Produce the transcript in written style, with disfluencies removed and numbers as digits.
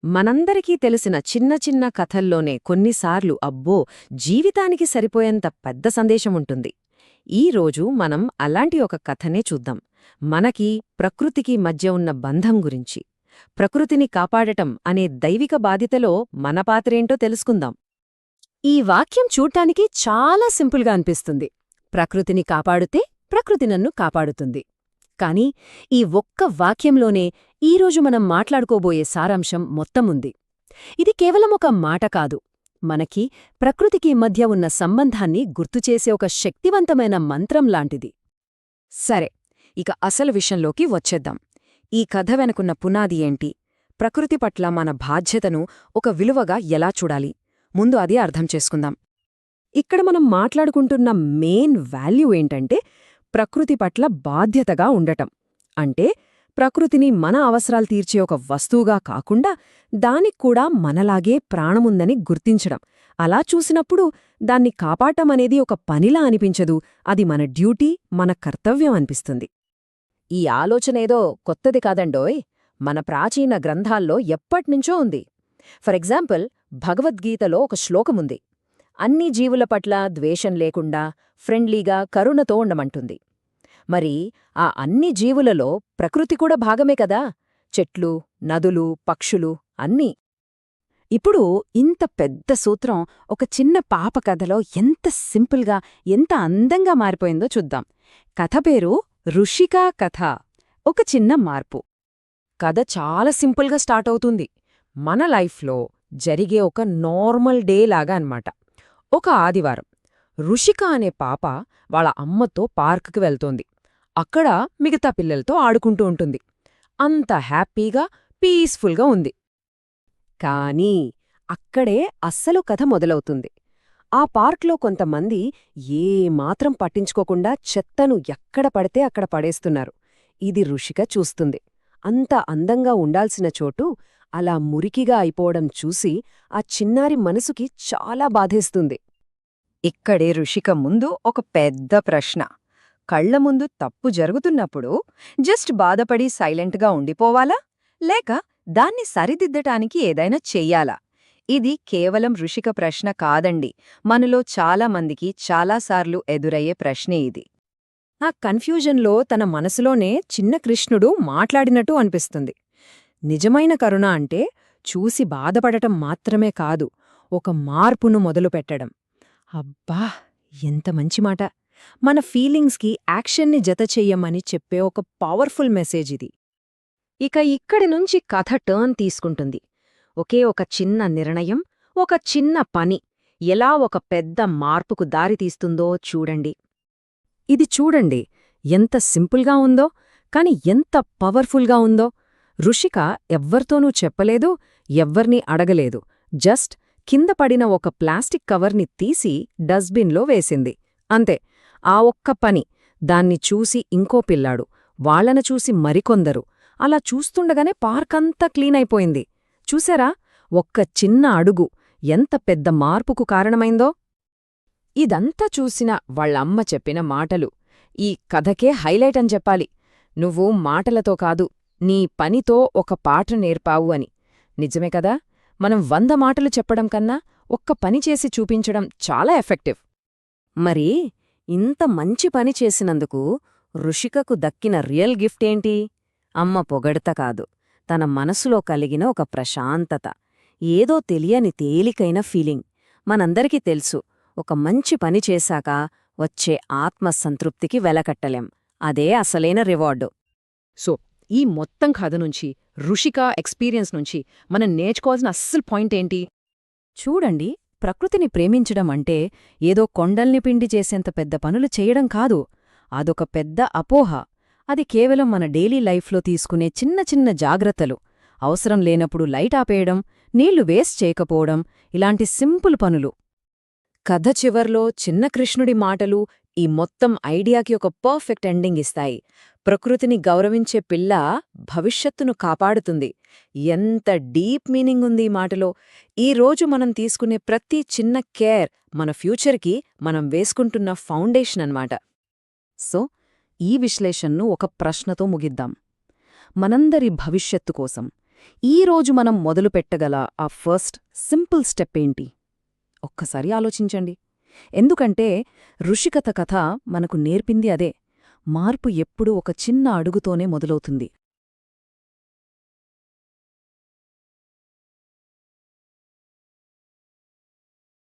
మనందరికీ తెలిసిన చిన్న చిన్న కథల్లోనే కొన్నిసార్లు అబ్బో జీవితానికి సరిపోయేంత పెద్ద సందేశముంటుంది. ఈరోజు మనం అలాంటి ఒక కథనే చూద్దాం. మనకి ప్రకృతికి మధ్య ఉన్న బంధం గురించి. ప్రకృతిని కాపాడటం అనే దైవిక బాధ్యతలో మన పాత్రేంటో తెలుసుకుందాం. ఈ వాక్యం చూడ్డానికి చాలా సింపుల్గా అనిపిస్తుంది. ప్రకృతిని కాపాడితే ప్రకృతి నన్ను కాపాడుతుంది. కాని ఈ ఒక్క వాక్యంలోనే ఈరోజు మనం మాట్లాడుకోబోయే సారాంశం మొత్తముంది. ఇది కేవలం ఒక మాట కాదు, మనకి ప్రకృతికి మధ్య ఉన్న సంబంధాన్ని గుర్తుచేసే ఒక శక్తివంతమైన మంత్రం లాంటిది. సరే, ఇక అసలు విషయంలోకి వచ్చేద్దాం. ఈ కథ వెనుకున్న పునాది ఏంటి? ప్రకృతి పట్ల మన బాధ్యతను ఒక విలువగా ఎలా చూడాలి? ముందు అది అర్థం చేసుకుందాం. ఇక్కడ మనం మాట్లాడుకుంటున్న మెయిన్ వాల్యూ ఏంటంటే ప్రకృతి పట్ల బాధ్యతగా ఉండటం. అంటే ప్రకృతిని మన అవసరాలు తీర్చే ఒక వస్తువుగా కాకుండా దానిక్కూడా మనలాగే ప్రాణముందని గుర్తించడం. అలా చూసినప్పుడు దాన్ని కాపాడటమనేది ఒక పనిలా అనిపించదు, అది మన డ్యూటీ, మన కర్తవ్యం అనిపిస్తుంది. ఈ ఆలోచనేదో కొత్తది కాదండోయ్, మన ప్రాచీన గ్రంథాల్లో ఎప్పట్నుంచో ఉంది. ఫర్ ఎగ్జాంపుల్, భగవద్గీతలో ఒక శ్లోకముంది. అన్ని జీవుల పట్ల ద్వేషం లేకుండా ఫ్రెండ్లీగా కరుణతో ఉండమంటుంది. మరి ఆ అన్ని జీవులలో ప్రకృతి కూడా భాగమే కదా, చెట్లు, నదులు, పక్షులు అన్నీ. ఇప్పుడు ఇంత పెద్ద సూత్రం ఒక చిన్న పాప కథలో ఎంత సింపుల్గా, ఎంత అందంగా మారిపోయిందో చూద్దాం. కథ పేరు ఋషికా కథ. ఒక చిన్న మార్పు. కథ చాలా సింపుల్గా స్టార్ట్ అవుతుంది. మన లైఫ్లో జరిగే ఒక నార్మల్ డే లాగా అన్నమాట. ఒక ఆదివారం ఋషిక అనే పాప వాళ్ళ అమ్మతో పార్కుకి వెళ్తోంది. అక్కడ మిగతా పిల్లలతో ఆడుకుంటూ ఉంటుంది. అంత హ్యాపీగా, పీస్ఫుల్గా ఉంది. కానీ అక్కడే అస్సలు కథ మొదలవుతుంది. ఆ పార్క్లో కొంతమంది ఏమాత్రం పట్టించుకోకుండా చెత్తను ఎక్కడ పడితే అక్కడ పడేస్తున్నారు. ఇది ఋషిక చూస్తుంది. అంత అందంగా ఉండాల్సిన చోటు అలా మురికిగా అయిపోవడం చూసి ఆ చిన్నారి మనసుకి చాలా బాధేస్తుంది. ఇక్కడే ఋషిక ముందు ఒక పెద్ద ప్రశ్న. కళ్ల ముందు తప్పు జరుగుతున్నప్పుడు జస్ట్ బాధపడి సైలెంట్గా ఉండిపోవాలా, లేక దాన్ని సరిదిద్దటానికి ఏదైనా చెయ్యాలా? ఇది కేవలం ఋషిక ప్రశ్న కాదండి, మనలో చాలామందికి చాలాసార్లు ఎదురయ్యే ప్రశ్నే ఇది. ఆ కన్ఫ్యూజన్లో తన మనసులోనే చిన్న కృష్ణుడు మాట్లాడినట్టు అనిపిస్తుంది. నిజమైన కరుణ అంటే చూసి బాధపడటం మాత్రమే కాదు, ఒక మార్పును మొదలుపెట్టడం. అబ్బా, ఎంత మంచి మాట! మన ఫీలింగ్స్కి యాక్షన్ని జతచెయ్యమని చెప్పే ఒక పవర్ఫుల్ మెసేజ్ ఇది. ఇక ఇక్కడి నుంచి కథ టర్న్ తీసుకుంటుంది. ఒకే ఒక చిన్న నిర్ణయం, ఒక చిన్న పని ఎలా ఒక పెద్ద మార్పుకు దారితీస్తుందో చూడండి. ఇది చూడండి, ఎంత సింపుల్గా ఉందో, కాని ఎంత పవర్ఫుల్గా ఉందో. ఋషిక ఎవ్వర్తోనూ చెప్పలేదు, ఎవ్వర్నీ అడగలేదు. జస్ట్ కింద పడిన ఒక ప్లాస్టిక్ కవర్ని తీసి డస్ట్బిన్లో వేసింది. అంతే. ఆ ఒక్క పని. దాన్ని చూసి ఇంకో పిల్లాడు, వాళ్లను చూసి మరికొందరు. అలా చూస్తుండగానే పార్కంతా క్లీనైపోయింది. చూశారా? ఒక్క చిన్న అడుగు ఎంత పెద్ద మార్పుకు కారణమైందో. ఇదంతా చూసిన వాళ్ళమ్మ చెప్పిన మాటలు ఈ కథకే హైలైట్ అని చెప్పాలి. నువ్వు మాటలతో కాదు, నీ పనితో ఒక పాట నేర్పావు అని. నిజమే కదా? మనం 100 మాటలు చెప్పడం కన్నా ఒక్క పని చేసి చూపించడం చాలా ఎఫెక్టివ్. మరి ఇంత మంచి పని చేసినందుకు ఋషికకు దక్కిన రియల్ గిఫ్ట్ ఏంటి? అమ్మ పొగడత కాదు, తన మనసులో కలిగిన ఒక ప్రశాంతత, ఏదో తెలియని తేలికైన ఫీలింగ్. మనందరికీ తెలుసు, ఒక మంచి పని చేశాక వచ్చే ఆత్మసంతృప్తికి వెలకట్టలేం. అదే అసలైన రివార్డు. సో ఈ మొత్తం కథ నుంచి, ఋషిక ఎక్స్పీరియన్స్ నుంచి మనం నేర్చుకోవాల్సిన అస్సలు పాయింట్ ఏంటి? చూడండి, ప్రకృతిని ప్రేమించడం అంటే ఏదో కొండల్ని పిండి చేసేంత పెద్ద పనులు చేయడం కాదు. అదొక పెద్ద అపోహ. అది కేవలం మన డైలీ లైఫ్లో తీసుకునే చిన్న చిన్న జాగ్రత్తలు. అవసరం లేనప్పుడు లైట్ ఆపేయడం, నీళ్లు వేస్ట్ చేయకపోవడం, ఇలాంటి సింపుల్ పనులు. కథ చివర్లో చిన్న కృష్ణుడి మాటలు ఈ మొత్తం ఐడియాకి ఒక పర్ఫెక్ట్ ఎండింగ్ ఇస్తాయి. ప్రకృతిని గౌరవించే పిల్ల భవిష్యత్తును కాపాడుతుంది. ఎంత డీప్ మీనింగ్ ఉంది ఈ మాటలో. ఈరోజు మనం తీసుకునే ప్రతి చిన్న కేర్ మన ఫ్యూచర్కి మనం వేసుకుంటున్న ఫౌండేషన్ అన్నమాట. సో ఈ విశ్లేషణను ఒక ప్రశ్నతో ముగిద్దాం. మనందరి భవిష్యత్తు కోసం, ఈరోజు మనం మొదలుపెట్టగల ఆ ఫస్ట్ సింపుల్ స్టెప్ ఏంటి? ఒక్కసారి ఆలోచించండి. ఎందుకంటే ఋషికథ కథ మనకు నేర్పింది అదే. మార్పు ఎప్పుడూ ఒక చిన్న అడుగుతోనే మొదలవుతుంది.